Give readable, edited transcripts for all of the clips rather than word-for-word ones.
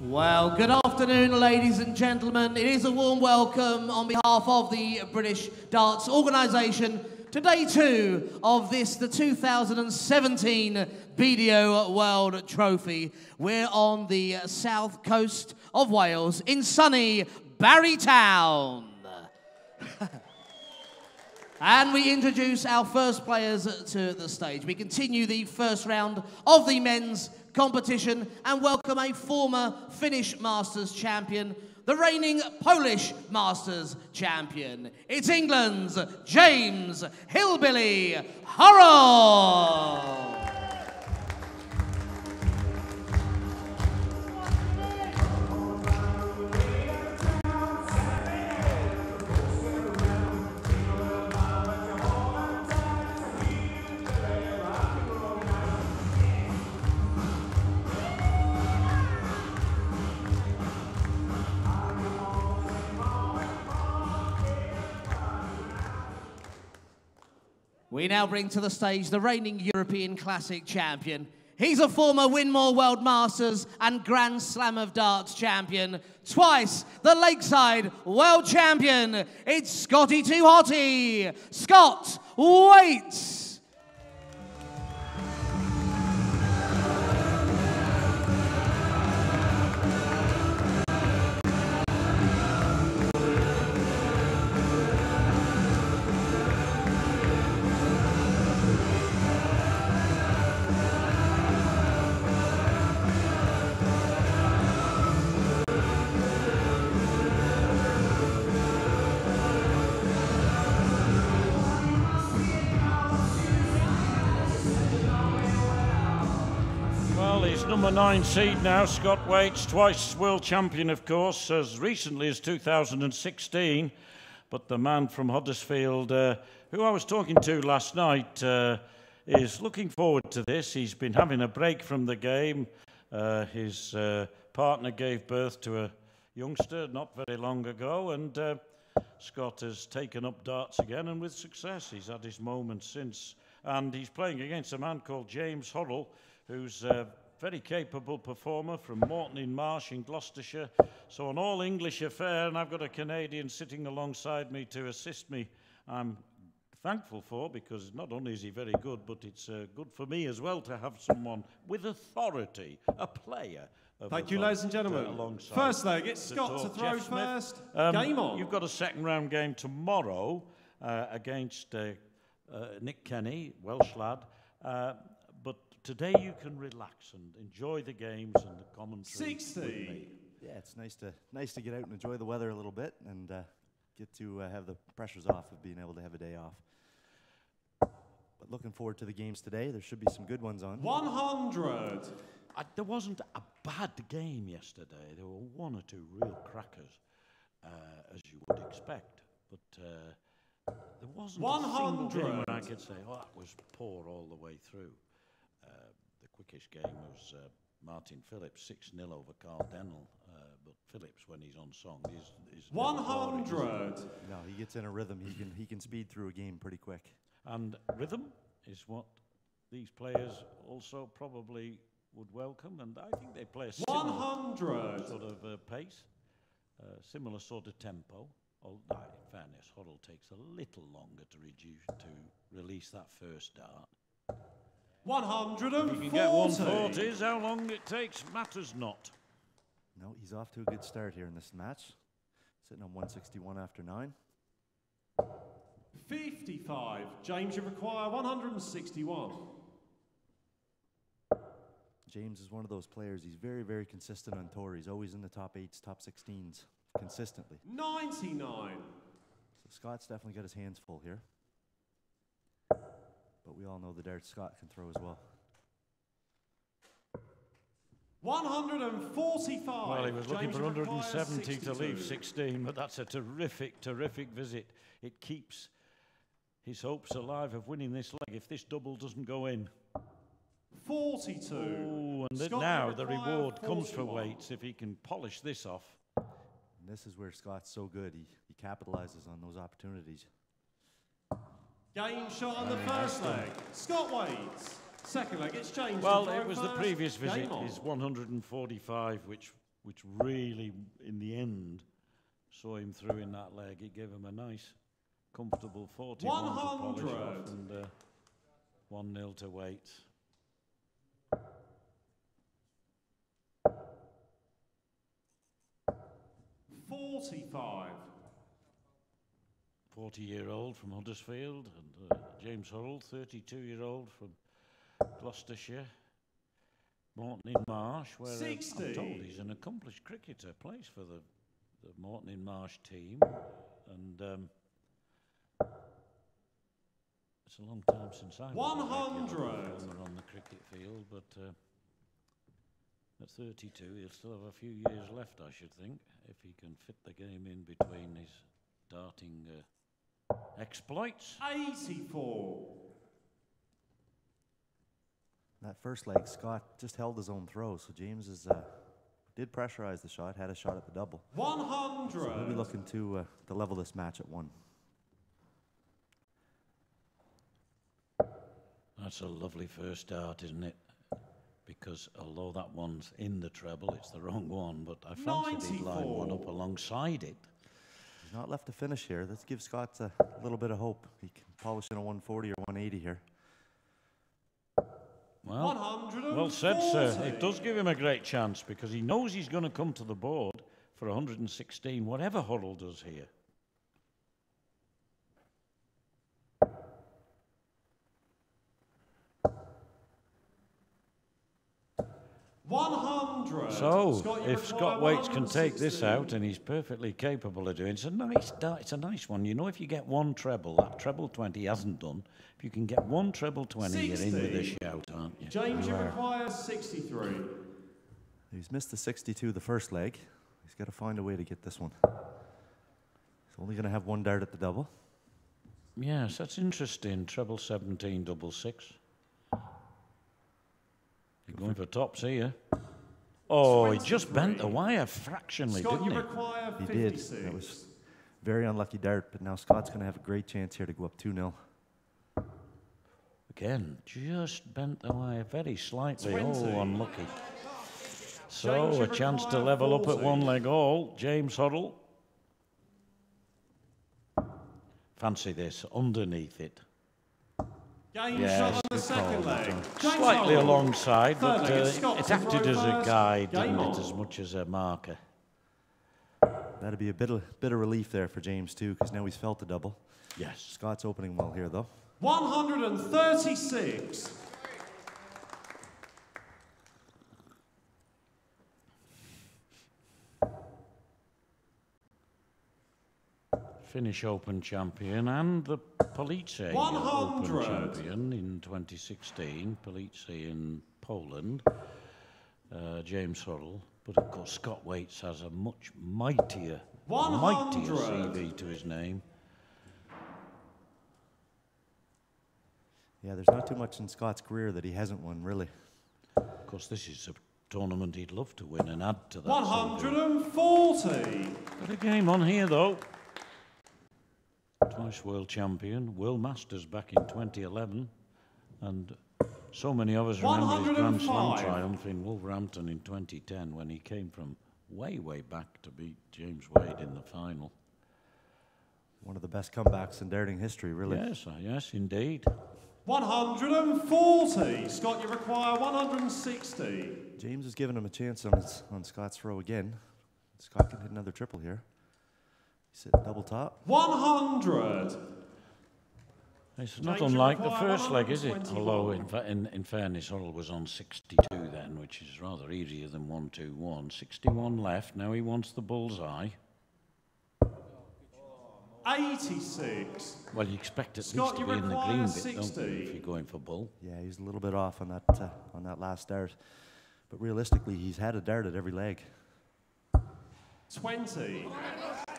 Well, good afternoon, ladies and gentlemen. It is a warm welcome on behalf of the British Darts Organisation to day 2 of this, the 2017 BDO World Trophy. We're on the south coast of Wales in sunny Barrytown. And we introduce our first players to the stage. We continue the first round of the men's competition and welcome a former Finnish Masters champion, the reigning Polish Masters champion. It's England's James Hillbilly Hurrell. We now bring to the stage the reigning European Classic champion. He's a former Winmore World Masters and Grand Slam of Darts champion. Twice the Lakeside World Champion. It's Scotty Too Hotty. Scott Waits. He's number 9 seed now, Scott Waits, twice world champion, of course, as recently as 2016. But the man from Huddersfield, who I was talking to last night, is looking forward to this. He's been having a break from the game. His partner gave birth to a youngster not very long ago, and Scott has taken up darts again, and with success. He's had his moments since. And he's playing against a man called James Hurrell, who's very capable performer from Morton in Marsh in Gloucestershire. So an all-English affair, and I've got a Canadian sitting alongside me to assist me. I'm thankful for, because not only is he very good, but it's good for me as well to have someone with authority, a player. Thank you, ladies and gentlemen. First leg, it's Scott to throw first. Game on. You've got a second round game tomorrow against Nick Kenny, Welsh lad. But today you can relax and enjoy the games and the commentary. 60. Yeah, it's nice to get out and enjoy the weather a little bit and get to have the pressures off of being able to have a day off. But looking forward to the games today. There should be some good ones on. 100. There wasn't a bad game yesterday. There were one or two real crackers, as you would expect. But there wasn't a single game where I could say, oh, that was poor all the way through. The quickest game was Martin Phillips, 6-0 over Carl Dennell. But Phillips, when he's on song, is 100. No, he gets in a rhythm. He can speed through a game pretty quick. And rhythm is what these players also probably would welcome, and I think they play a similar 100 sort of pace, similar sort of tempo. Although, in fairness, Hurrell takes a little longer to release that first dart. 140. If you can get 140s, how long it takes matters not. No, he's off to a good start here in this match. Sitting on 161 after 9. 55. James, you require 161. James is one of those players. He's very, very consistent on tour. He's always in the top 8s, top 16s, consistently. 99. So Scott's definitely got his hands full here. But we all know the darts Scott can throw as well. 145. Well, he was looking for 170 62. to leave 16, but that's a terrific, terrific visit. It keeps his hopes alive of winning this leg if this double doesn't go in. 42. Oh, and now the reward comes for Waits if he can polish this off. And this is where Scott's so good. He capitalizes on those opportunities. Game shot on the first leg. Scott Waits. Second leg, it's James. Well, it was the previous visit, his 145, which which really, in the end, saw him through in that leg. It gave him a nice, comfortable 41 to polish off, and 1-0 to Waits. 45. 40-year-old from Huddersfield, and James Hurrell, 32-year-old from Gloucestershire. Morton in Marsh, where I'm told he's an accomplished cricketer, plays for the Morton in Marsh team, and it's a long time since I was a performer on the cricket field, but at 32 he'll still have a few years left, I should think, if he can fit the game in between his darting exploits. 84. That first leg, Scott just held his own throw, so James did pressurize the shot, had a shot at the double. 100. So we'll be looking to level this match at 1. That's a lovely first start, isn't it? Because although that one's in the treble, it's the wrong one, but I fancied he'd line one up alongside it. He's not left to finish here. Let's give Scott a little bit of hope. He can polish in a 140 or 180 here. Well said, sir. It does give him a great chance because he knows he's going to come to the board for 116, whatever Hurrell does here. So, if Scott Waits can take this out, and he's perfectly capable of doing it, it's a nice one. You know, if you get one treble, that treble 20 he hasn't done. If you can get one treble 20, you're in with a shout, aren't you? James, you require 63. He's missed the 62 the first leg. He's got to find a way to get this one. He's only going to have one dart at the double. Yes, that's interesting. Treble 17, double 6. You're going for tops here. Oh, he just bent the wire fractionally, didn't he? He did. That was very unlucky dart, but now Scott's going to have a great chance here to go up 2-0. Again, just bent the wire very slightly. 20. Oh, unlucky. So, a chance to level 40. Up at 1 leg all. James Hurrell. Fancy this, underneath it. Yes, the second leg. Slightly alongside, but it acted as a guide, didn't it, as much as a marker. That'd be a bit of relief there for James, too, because now he's felt the double. Yes. Scott's opening well here, though. 136. Finnish Open champion and the Police Open champion in 2016. Police in Poland, James Hurrell. But of course, Scott Waits has a much mightier CV to his name. Yeah, there's not too much in Scott's career that he hasn't won, really. Of course, this is a tournament he'd love to win and add to that. 140. Got a game on here, though. Twice world champion, World Masters back in 2011, and so many of us remember his Grand Slam triumph in Wolverhampton in 2010 when he came from way back to beat James Wade in the final. One of the best comebacks in darting history, really. Yes, indeed. 140. Scott, you require 160. James has given him a chance on Scott's throw again. Scott can hit another triple here. He's at double top. 100. It's not unlike the first leg, is it? Although, in fairness, Hurrell was on 62 then, which is rather easier than 121. 61 left. Now he wants the bullseye. 86. Well, you expect at least to be in the green bit, don't you, if you're going for bull? Yeah, he's a little bit off on that last dart. But realistically, he's had a dart at every leg. 20.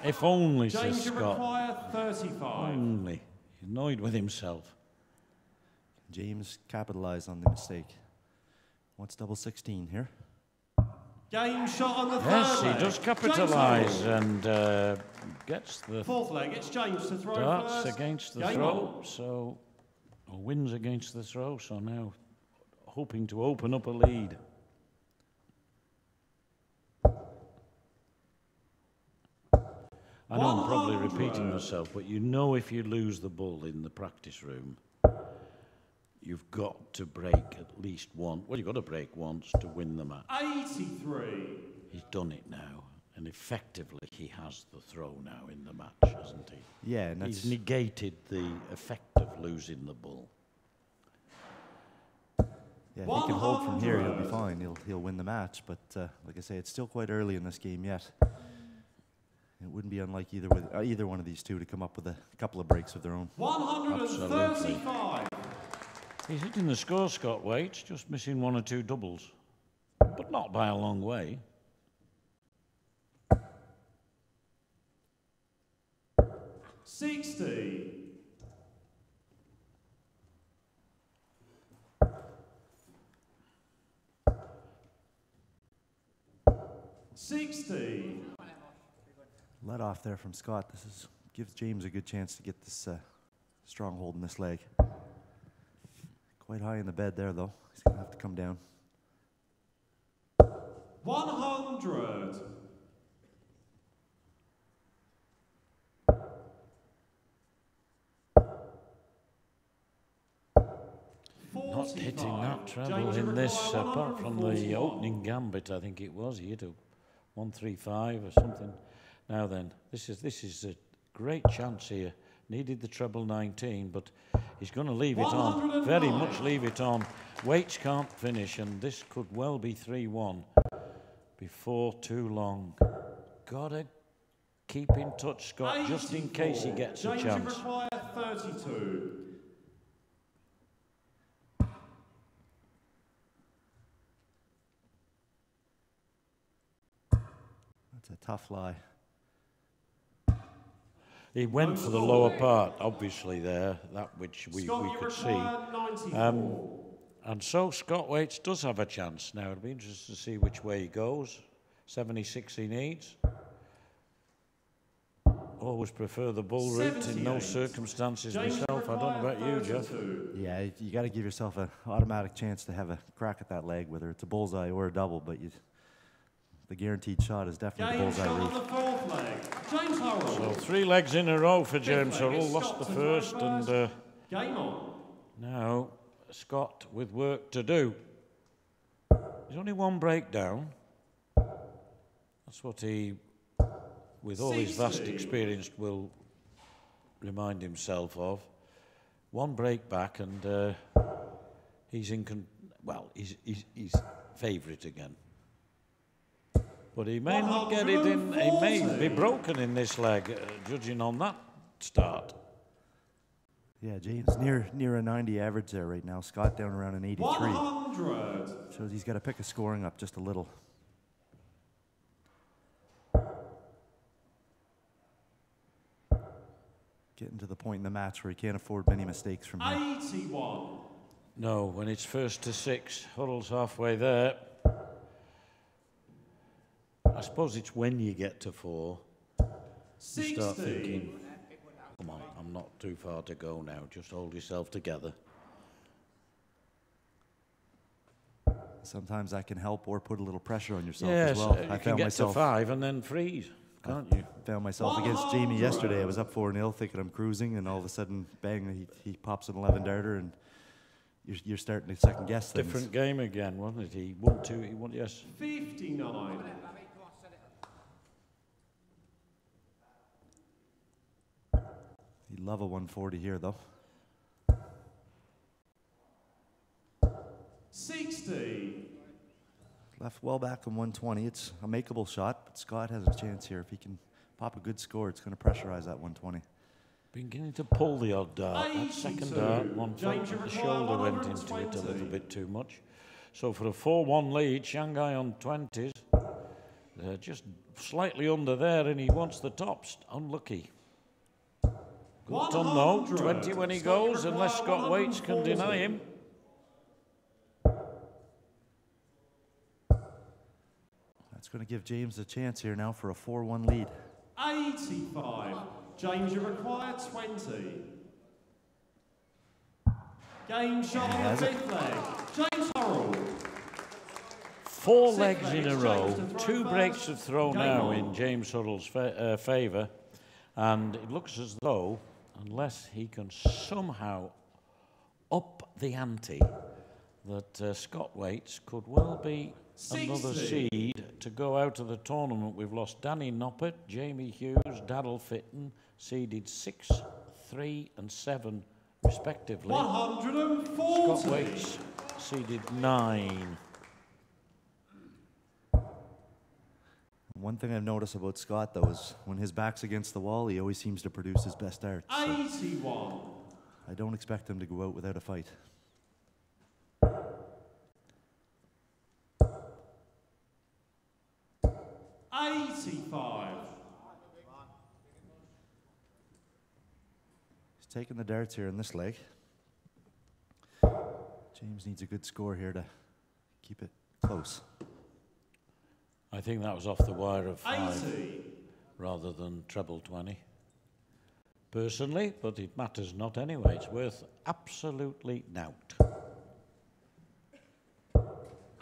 If only, James, says you Scott. require 35. Only. He's annoyed with himself. James capitalized on the mistake. Wants double 16 here. Game shot on the third Yes, he leg. does capitalise and gets the fourth leg. It's James to throw darts first. against the Game throw, on. or wins against the throw, so now hoping to open up a lead. I know I'm probably repeating myself, but you know if you lose the bull in the practice room, you've got to break at least one. Well, you've got to break once to win the match. 83. He's done it now, and effectively he has the throw now in the match, hasn't he? Yeah, and He's negated the effect of losing the bull. Yeah, if he can hold from here, he'll be fine. He'll win the match. But like I say, it's still quite early in this game yet. It wouldn't be unlike either one of these two to come up with a couple of breaks of their own. 135. He's hitting the score, Scott Waits, just missing one or two doubles, but not by a long way. $60. 60. Let off there from Scott. Gives James a good chance to get this stronghold in this leg. Quite high in the bed there, though. He's going to have to come down. 100. Not hitting that treble in this, apart from the opening gambit, I think it was. He hit a 135 or something. Now then, this is a great chance here. Needed the treble 19, but he's going to leave it on. Very much leave it on. Waits can't finish, and this could well be 3-1 before too long. Gotta keep in touch, Scott, 84. Just in case he gets a chance. Require 32. That's a tough lie. He went for the lower part, obviously, there, that which we could see. And so Scott Waits does have a chance. Now, it'll be interesting to see which way he goes. 76 he needs. Always prefer the bull route in no circumstances myself. I don't know about you, Jeff. Yeah, you got to give yourself an automatic chance to have a crack at that leg, whether it's a bullseye or a double, but the guaranteed shot is definitely the bullseye route. James Hurrell. So 3 legs in a row for James Hurrell. Lost the first, and game on. Now Scott with work to do. There's only one breakdown. That's what he, with all his vast experience, will remind himself of. One break back, and he's he's favourite again. But he may not get it in. He may be broken in this leg, judging on that start. Yeah, James near a 90 average there right now. Scott down around an 83. 100. Shows he's got to pick his scoring up just a little. Getting to the point in the match where he can't afford many mistakes from here. 81. No, when it's first to 6, Hurrell's halfway there. I suppose it's when you get to 4, you start thinking, come on, I'm not too far to go now, just hold yourself together. Sometimes that can help or put a little pressure on yourself yes, as well. I can get to 5 and then freeze, can't you? Found myself against Jamie yesterday. I was up 4-0 thinking I'm cruising, and all of a sudden, bang, he pops an 11 darter, and you're starting to second guess things. Different game again, wasn't it? He won 2, he won, yes. 59. He'd love a 140 here, though. 60. Left well back on 120. It's a makeable shot, but Scott has a chance here. If he can pop a good score, it's going to pressurize that 120. Beginning to pull the odd dart. That second dart, one felt that the shoulder went into it a little bit too much. So for a 4-1 lead, Shanghai on 20s. They're just slightly under there, and he wants the tops. Unlucky. Good done though. 20 when he goes, unless Scott Waits can deny him. That's going to give James a chance here now for a 4-1 lead. 85. James, you require 20. Game shot on the 5th leg. James Hurrell. 4 legs in a row. 2 breaks of throw now in James Hurrell's favour. And it looks as though, unless he can somehow up the ante, that Scott Waits could well be 60. Another seed to go out of the tournament. We've lost Danny Noppert, Jamie Hughes, Daryl Fitton, seeded 6, 3 and 7 respectively. 140. Scott Waits seeded 9. One thing I've noticed about Scott, though, is when his back's against the wall, he always seems to produce his best art. So 81. I don't expect him to go out without a fight. He's taking the darts here in this leg. James needs a good score here to keep it close. I think that was off the wire of 5 80. rather than treble 20. Personally, but it matters not anyway. It's worth absolutely nout.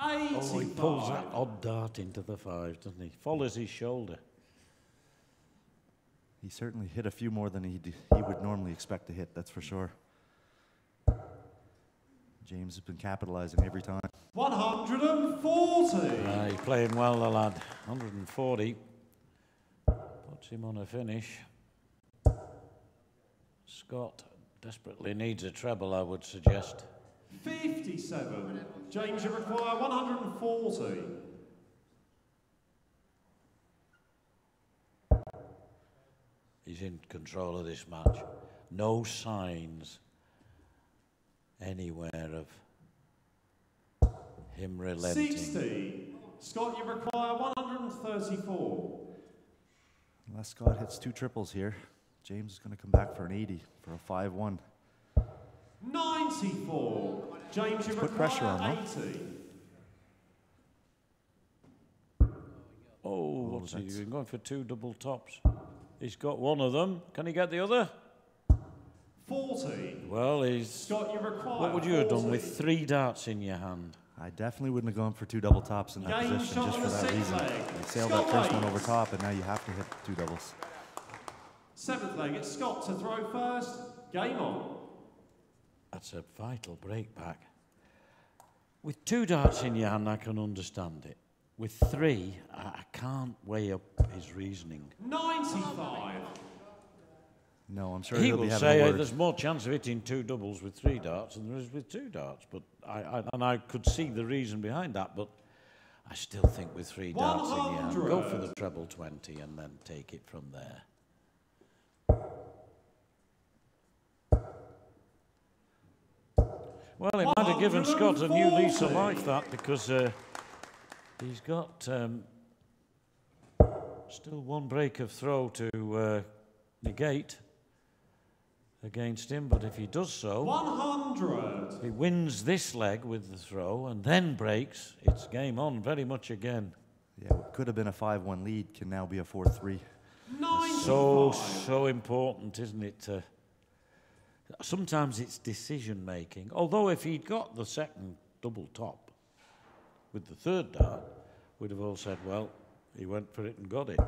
Oh, he pulls that odd dart into the 5, doesn't he? Follows his shoulder. He certainly hit a few more than he would normally expect to hit, that's for sure. James has been capitalizing every time. 140. He's playing well, the lad. 140. Puts him on a finish. Scott desperately needs a treble, I would suggest. 57. James, you require 140. He's in control of this match. No signs anywhere of him relenting. 60. Scott, you require 134. Unless Scott hits 2 triples here, James is going to come back for an 80 for a 5-1. 94. James, you put pressure on, require though. 80. Oh, what's he doing? Going for 2 double tops. He's got one of them. Can he get the other? 40. Well, he's... Scott, you require What would you have done 40. with 3 darts in your hand? I definitely wouldn't have gone for 2 double tops in that Game position shot just on for the that 6th reason. leg. You sailed Scott that first one Waits. over top, and now you have to hit 2 doubles. 7th leg, it's Scott to throw first. Game on. That's a vital break back. With 2 darts in your hand, I can understand it. With 3, I can't weigh up his reasoning. 95. No, I'm sure He he'll be will having say a word. there's more chance of hitting 2 doubles with 3 darts than there is with 2 darts. But I could see the reason behind that, but I still think with 3 darts in your hand, go for the treble 20 and then take it from there. Well, it might have given Scott a new lease of life, that, because he's got still 1 break of throw to negate against him, but if he does so, 100. he wins this leg with the throw and then breaks, it's game on very much again. Yeah, what could have been a 5-1 lead can now be a 4-3. 95. So important, isn't it? Sometimes it's decision making. Although if he'd got the second double top with the 3rd dart, we'd have all said, well, he went for it and got it.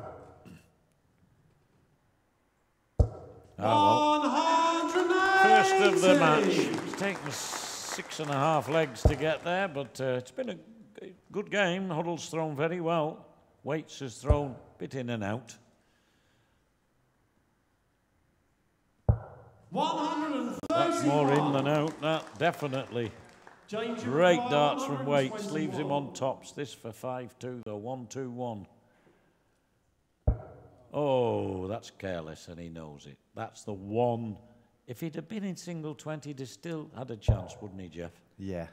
Well. 180. First of the match. It's taken 6.5 legs to get there, but it's been a good game. Hurrell's thrown very well. Waits has thrown a bit in and out. 130. That's more in than out, that definitely. James, you Great require darts from Waits, 121. leaves him on tops. This for 5-2, though, 1-2-1. Oh, that's careless, and he knows it. That's the one. If he'd have been in single 20, he'd have still had a chance, wouldn't he, Jeff? Yeah.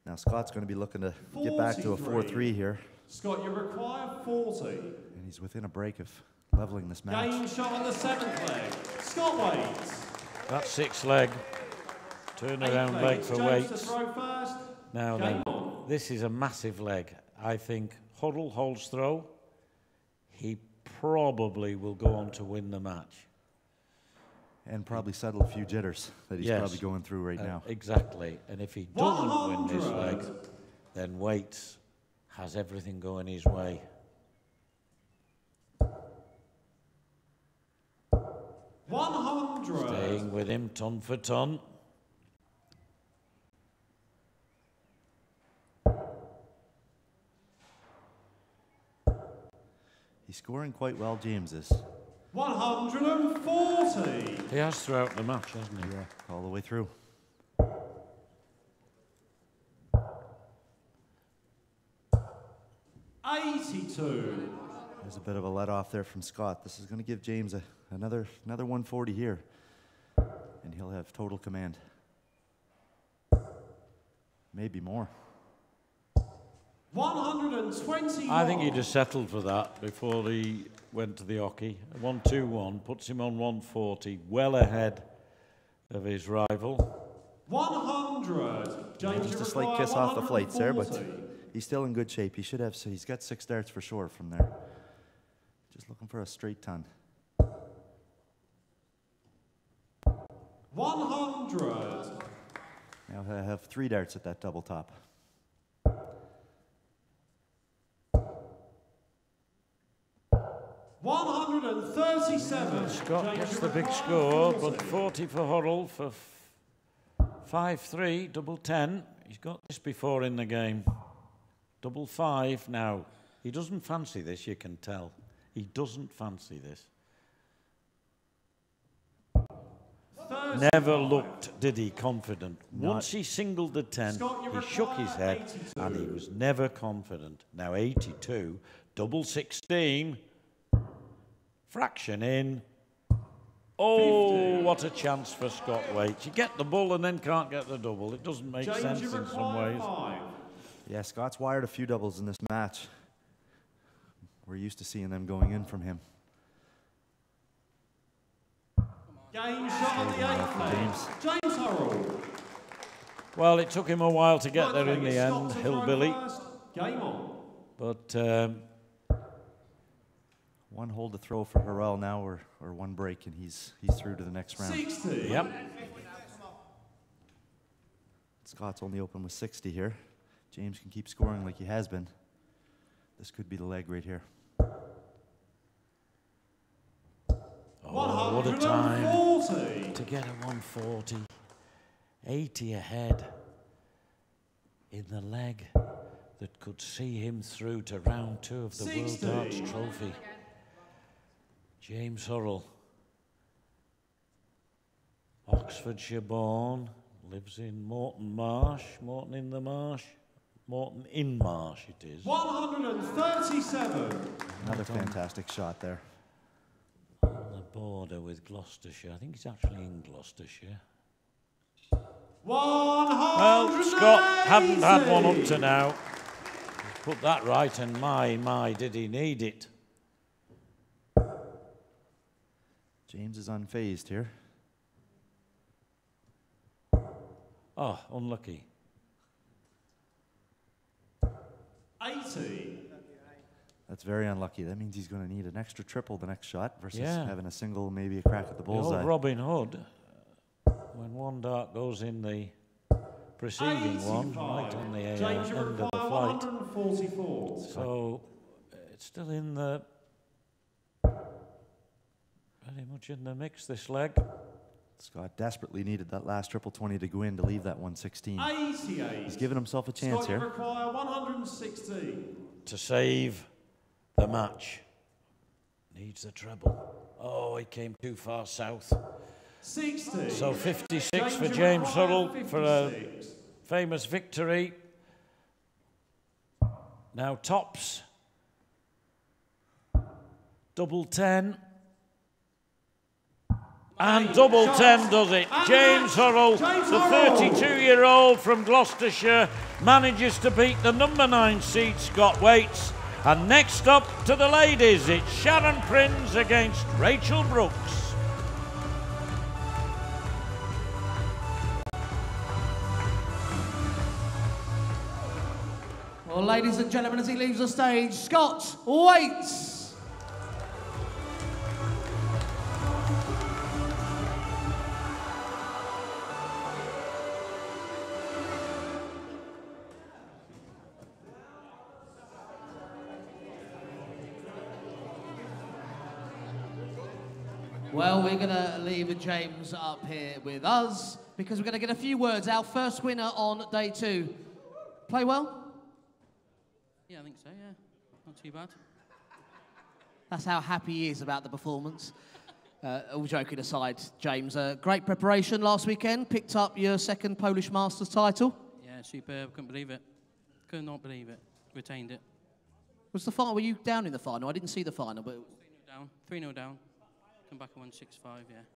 Now Scott's going to be looking to get back to a 4-3 here. Scott, you require 40. And he's within a break of leveling this match. Game shot on the 7th leg. Scott Waits. That's 6th leg. Turn around leg for James to Waits. throw first. Now Game then, on. this is a massive leg. I think Hurrell holds throw. He probably will go on to win the match. And probably settle a few jitters that he's Yes. probably going through right now. Exactly. And if he doesn't win this 100. leg, then Waits has everything going his way. along with him, ton for ton. He's scoring quite well, James is. 140. He has throughout the match, hasn't he? Yeah, all the way through. 82. There's a bit of a let off there from Scott. This is going to give James another 140 here, and he'll have total command. Maybe more. 120. I think he just settled for that before he went to the hockey. 1-2-1 puts him on 140, well ahead of his rival. 100. James, Just a slight kiss off the flights there, but he's still in good shape. He should have. So he's got 6 darts for sure from there. Just looking for a straight ton. 100. Now I have 3 darts at that double top. 137. Scott gets the big score, but 40 for Hurrell for 5-3, double 10. He's got this before in the game. Double 5 now. He doesn't fancy this, you can tell. He doesn't fancy this. Never looked, did he, confident. Once he singled the 10, he shook his head, 82. and he was never confident. Now 82, double 16, fraction in. Oh, 50. what a chance for Scott Waite. You get the bull and then can't get the double. It doesn't make James, sense you in some require ways. 5. Yeah, Scott's wired a few doubles in this match. We're used to seeing them going in from him. Game shot on the 8th leg. James Hurrell. Well, it took him a while to get there in the Scott end, to throw Hillbilly. first. Game on. But 1 hole to throw for Hurrell now, or 1 break, and he's through to the next round. 60. yep, Scott's only open with 60 here. James can keep scoring like he has been. This could be the leg right here. oh, what a time 140. to get a 140. 80 ahead in the leg that could see him through to round 2 of the 60. World Darts Trophy. James Hurrell, Oxfordshire born, lives in Morton Marsh, Morton in the Marsh, Morton in Marsh it is. 137. Another fantastic shot there. On the border with Gloucestershire. I think he's actually in Gloucestershire. 180. Well, Scott hadn't had one up to now. He's put that right, and my, did he need it. James is unfazed here. Oh, unlucky. 80. That's very unlucky. That means he's going to need an extra triple the next shot versus Yeah. having a single, maybe a crack at the The old bullseye. Robin Hood, when one dart goes in the preceding one, right on the James, end you of the require flight. 144. So it's still in the very much in the mix, this leg. Scott desperately needed that last triple 20 to go in to leave that 116. 88. He's giving himself a chance Scott, you here. require 160. To save the match. Needs the treble. Oh, he came too far south. 60. So 56 for you James require Hurrell for a 56. famous victory. Now tops. Double 10. And double 10 does it. James Hurrell, the 32-year-old from Gloucestershire, manages to beat the number 9 seed Scott Waite. And next up to the ladies, it's Sharon Prinz against Rachel Brooks. Well, ladies and gentlemen, as he leaves the stage, Scott Waite. Well, we're going to leave James up here with us because we're going to get a few words. Our first winner on day 2. Play well? Yeah, I think so, yeah. Not too bad. That's how happy he is about the performance. All joking aside, James, great preparation last weekend. Picked up your second Polish Masters title. Yeah, superb. Couldn't believe it. Could not believe it. Retained it. Was the final? Were you down in the final? I didn't see the final, but 3-0 down. 3-0 down. Come back and won 6-5, yeah.